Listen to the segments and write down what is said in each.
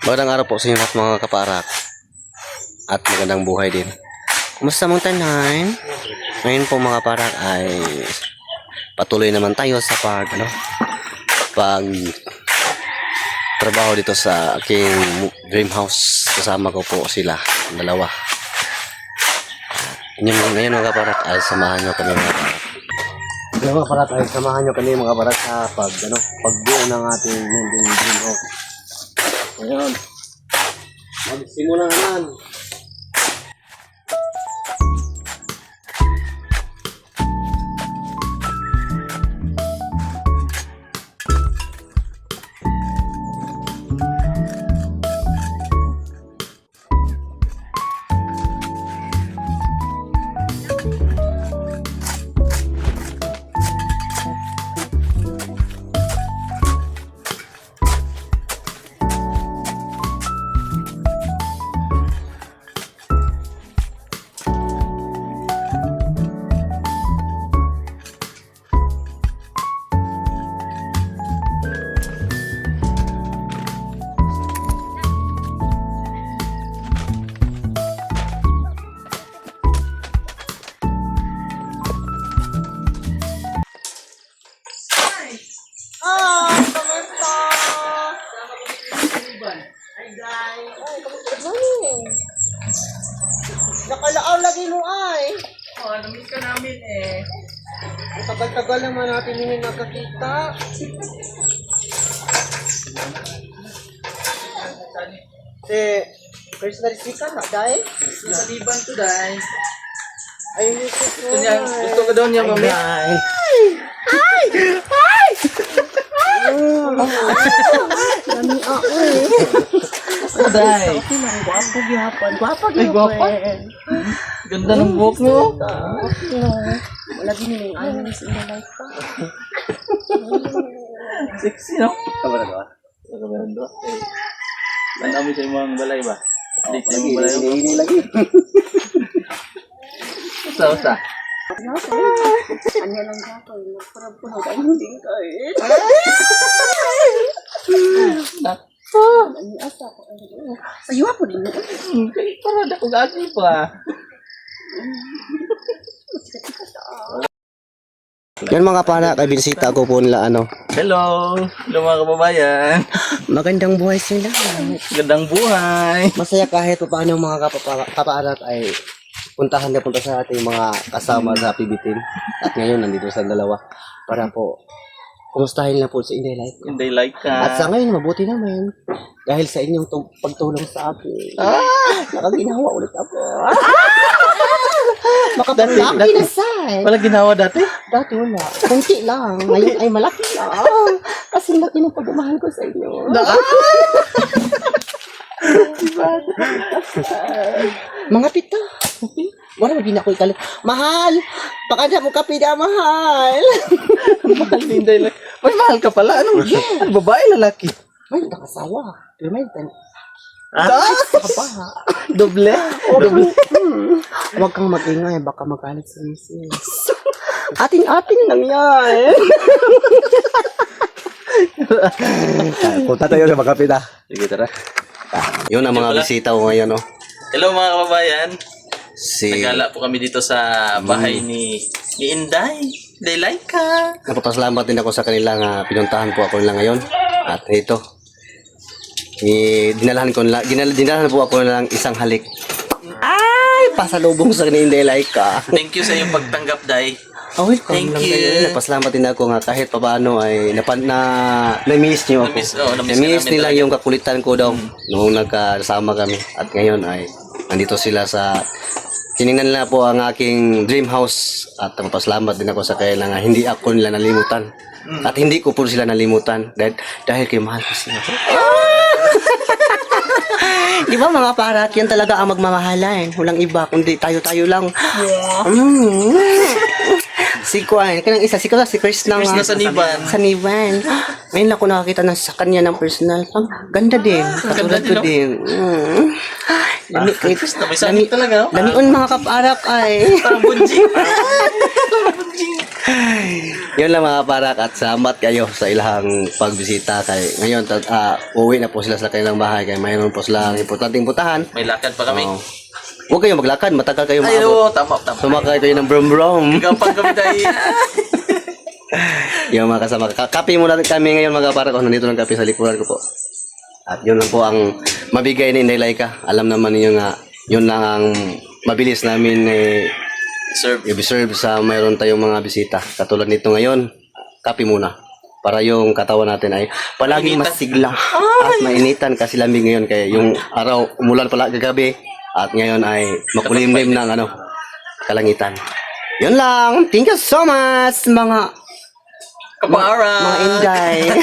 Magandang araw po sa inyo lahat mga kaparak. At magandang buhay din. Kumusta mong tanan? Ngayon po mga kaparak ay patuloy naman tayo sa pag trabaho dito sa aking dream house. Kasama ko po sila, ang dalawa. Ngayon mga kaparak ay samahan nyo kami mga kaparak. Ngayon mga kaparak ay samahan nyo kami mga kaparak sa pagbuo ng ating dream house. Ngayon, magsimula naman. Nakalaaw lagi mo ay. Oh, namiss ka namin eh. Ang tagal-tagal naman natin hindi nakakita. First na rin ka na, dahil? Sa liban to dahil. Ay, Gusto ko daw niya mami. Ay! Nami ako eh. Dahil. Gwapo gyapon. Gwapo Ay, gwapa. Ganda ng buhok mo. Wala din yung ano sa ina life pa. Sexy no? Kabara doa. Kabara doa. Nami sa imong balay ba? Hindi sa imong balay. Ini lagi. Usa. Anya lang gwapo. Parang puno tayo din kain. Ani asa ko. Sayo ako din. Para da ko gagi pa. Yan mga kaparak ay binisita ko po nila Hello. Hello mga kababayan. magandang buhay sila. Gandang buhay. Masaya kahit pa paano mga kaparak ay puntahan na punta sa ating mga kasama sa PBTin. At ngayon nandito sa dalawa para po kumustahin lang po sa Inday Life ko. Hindi like At sa ka. ngayon mabuti naman dahil sa inyong pagtulong sa akin. Nakaginawa ulit ako. Makapalaki na say. Wala ginawa dati? Dati wala. Kunti lang. Ngayon ay malaki na. Kasi laki ng pagmamahal ko sa inyo. Mga pita. Wala maging ako ikali. Mahal! Pakada mo kape na, mahal! Mahal ni Inday like. May mahal ka pala. Ano? Ano babae lalaki? May nakasawa. Pero may tan. Ah! Doble? Doble. Huwag kang mag-ingay. Baka magalit sa misis. Ating-ating lang yan. Punta tayo sa mga pita. Sige, tara. Yun ang mga bisita ko ngayon, no? Hello mga kababayan. Si... Nagala po kami dito sa bahay ni Inday. They like ka. Napapasalamat din ako sa kanila nga pinuntahan po ako nila ngayon. At ito, dinalahan po ako ng isang halik. Ay, pasalubong sa kanila like ka. Thank you sa iyong pagtanggap, Day. Oh, welcome Thank lang you. kayo. Napasalamat din ako nga kahit papaano ay na-miss niyo ako. Na-miss ka Na-miss namin nila talaga. yung kakulitan ko daw noong nagkasama kami. At ngayon ay nandito sila sa tiningnan nila po ang aking dream house. At napasalamat din ako sa kanila nga hindi ako nila nalimutan. At hindi ko po sila nalimutan dahil kayo mahal ko sila. Di ba mga parak, yan talaga ang magmamahalan. Walang iba, kundi tayo-tayo lang. Si Kwan, kanang isa, si Chris na Chris na sa Niban. Sa Niban. Ngayon ako nakakita na sa kanya ng personal. Ang ganda din. Ganda Katulad ko din, no? din. Lami, Chris na may sakit talaga. lamion mga kaparak ay. Parang bunjing. Parang bunjing. Yun lang mga parak at salamat kayo sa ilang pagbisita kay ngayon uwi na po sila sa kanilang bahay kay mayroon po silang importanteng puntahan. May lakad pa kami. Oo. Huwag kayong maglakad, matagal kayo Ay, maabot. oo, tama, tama. Sumakay kayo ng brum-brum. Gampang kami tayo. Yung mga kasama. Kape muna kami ngayon mga parak. Nandito lang kape sa likuran ko po. At yun lang po ang mabigay ni Inday Laika. Alam naman niyo nga, yun lang ang mabilis namin Serve. i-serve sa mayroon tayong mga bisita. Katulad nito ngayon, kape muna. Para yung katawan natin ay palaging Mainitan. masigla at mainitan kasi lamig ngayon. Kaya yung araw, umulan pala kagabi at ngayon ay makulimlim ng kalangitan. Yun lang. Thank you so much mga Kapara. Inday.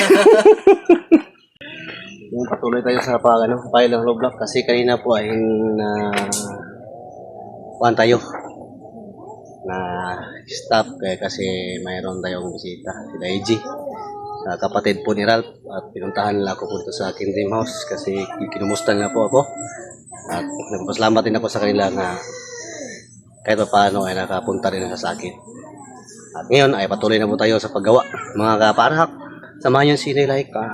Yung patuloy tayo sa file ng low block kasi kanina po ay kuhan tayo na stop kasi mayroon tayong bisita si Daiji, kapatid po ni Ralph, at pinuntahan nila ako po dito sa aking dream house kasi kinumusta nila po ako at nagpapasalamat din ako sa kanila na kahit pa paano ay nakapunta rin sa akin. At ngayon ay patuloy na po tayo sa paggawa mga kaparak. Samahan yung si Laika.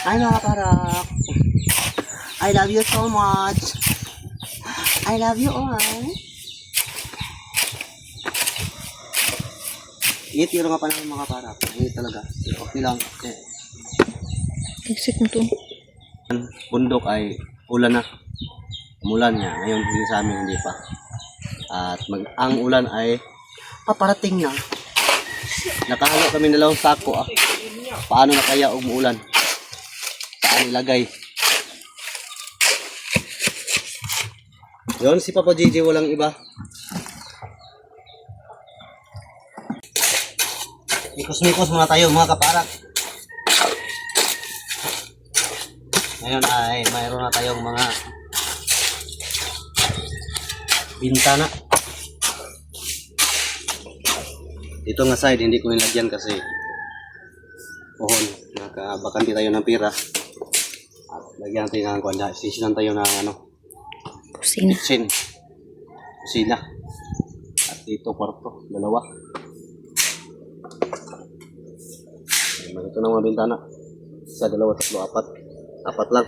Ay, mga kaparak. I love you so much. I love you all. Init yung mga panahon mga kaparak. Init talaga. Okay lang. Okay. Exit mo to. Bundok ay ulan na. Umulan niya. Ngayon hindi sa amin hindi pa. At ang ulan ay paparating na. Nakahalo kami dalawang sako ah. Paano na kaya umuulan? Saan ilagay? Yun si Papa Gigi walang iba. Mikos-mikos muna tayo mga kaparak. Ngayon ay mayroon na tayong mga bintana. Dito nga side, hindi ko nilagyan kasi pohon. Nakabakante tayo ng pira. At lagyan tayo ng kuwanda. Sisinan tayo ng Kusina. kusina. At dito kwarto, dalawa. Ito na mga bintana. Isa, dalawa, tatlo, apat. Apat lang.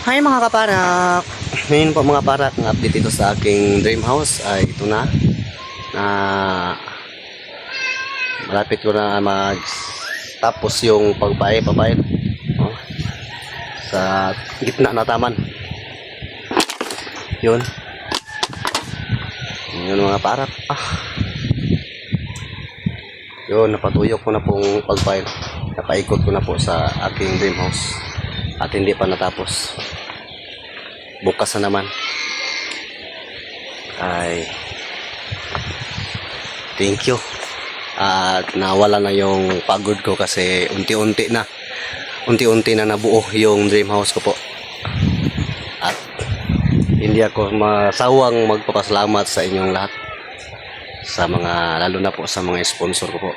Hi mga kaparak! Ngayon po mga parak, ang update dito sa aking dream house ay ito na. Malapit ko na tapos yung pagpae-papain sa gitna na taman. Yun. Yun mga parak. Yun, napatuyok ko na pong pagpain. Napaikot ko na po sa aking dream house. At hindi pa natapos. Bukas na naman. Ay, thank you. At nawala na yung pagod ko kasi unti-unti na nabuo yung dream house ko po. At hindi ako masawang magpapasalamat sa inyong lahat, sa mga, lalo na po sa mga sponsor ko po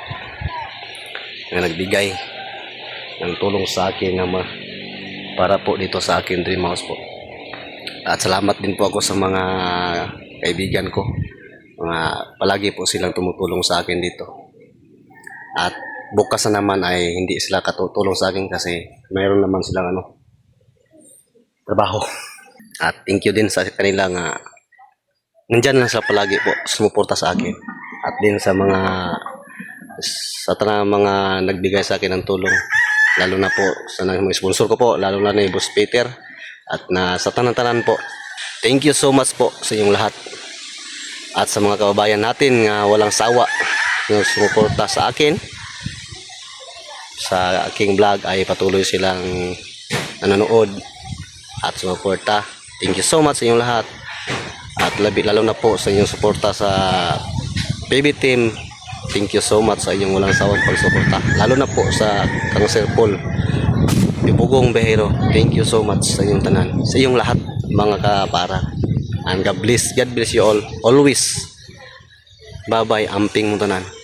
na nagbigay ng tulong sa akin na para po dito sa akin dream house po. At salamat din po ako sa mga kaibigan ko. Palagi po silang tumutulong sa akin dito. At bukas na naman ay hindi sila katutulong sa akin kasi mayroon naman silang trabaho. At thank you din sa kanila nga nandyan lang sila palagi po sumuporta sa akin. At din sa tanang mga nagbigay sa akin ng tulong. Lalo na po sa mga sponsor ko po, lalo na ni Boss Peter. At sa tanan-tanan po, thank you so much po sa inyong lahat. At sa mga kababayan natin nga walang sawa na sumuporta sa akin, sa aking vlog ay patuloy silang nanonood at sumuporta. Thank you so much sa inyong lahat. At lalo na po sa inyong suporta sa baby team. Thank you so much sa inyong walang sawang pagsuporta. Lalo na po sa Kang Sir Paul Pugong Behero, thank you so much sa inyong tanan, sa inyong lahat mga kapara. And God bless you all always. Bye bye, amping mo tanan.